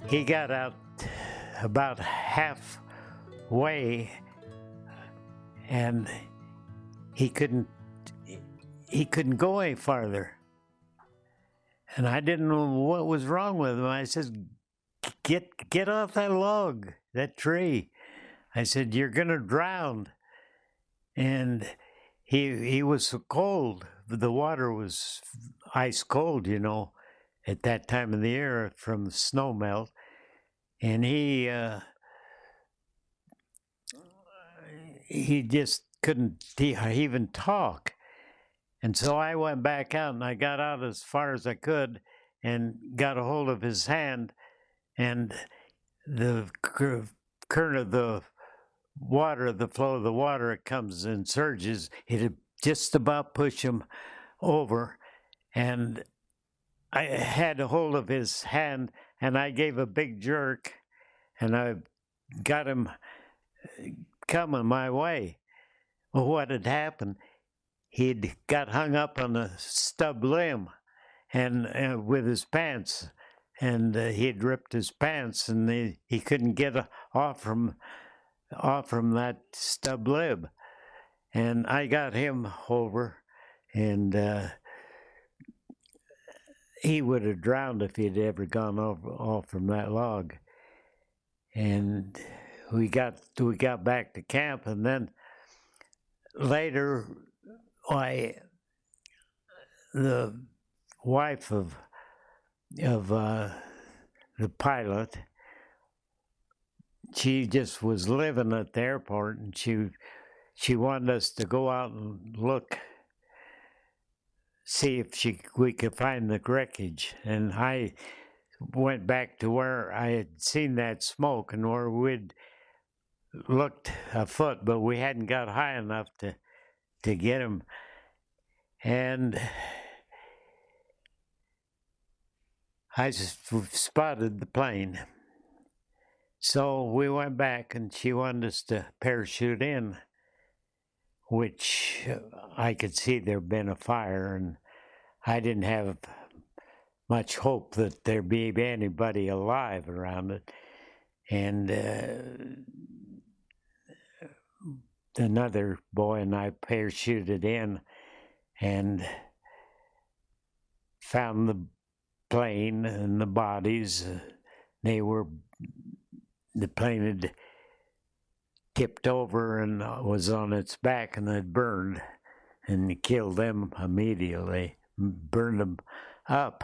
He got out about halfway, and he couldn't go any farther. And I didn't know what was wrong with him. I said, get off that log, that tree. I said, you're gonna drown. And he was so cold. The water was ice cold, you know, at that time of the year from the snow melt. And he just couldn't even talk. And so I went back out, and I got out as far as I could and got a hold of his hand, and the current of the water, the flow of the water, it comes in surges. It had just about pushed him over, and I had a hold of his hand, and I gave a big jerk, and I got him coming my way. Well, what had happened? He'd got hung up on a stub limb, and with his pants, and he'd ripped his pants, and he couldn't get off from that stub limb. And I got him over, and he would have drowned if he'd ever gone off from that log. And we got back to camp, and then later, the wife of the pilot, she just was living at the airport, and she wanted us to go out and look, see if we could find the wreckage. And I went back to where I had seen that smoke and where we'd looked afoot, but we hadn't got high enough to get him. And I just spotted the plane. So we went back, and she wanted us to parachute in, which I could see there'd been a fire, and I didn't have much hope that there'd be anybody alive around it. And another boy and I parachuted in and found the plane and the bodies. The plane had tipped over and was on its back, and had burned, and killed them immediately, burned them up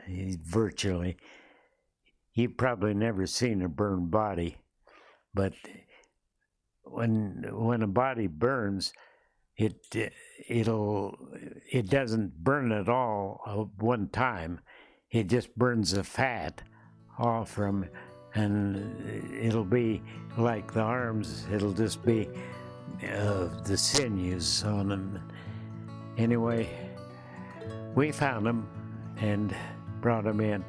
virtually. You've probably never seen a burned body, but when a body burns, it doesn't burn at all at one time. It just burns the fat off from, and it'll be like the arms. It'll just be the sinews on them. Anyway, we found them and brought them in.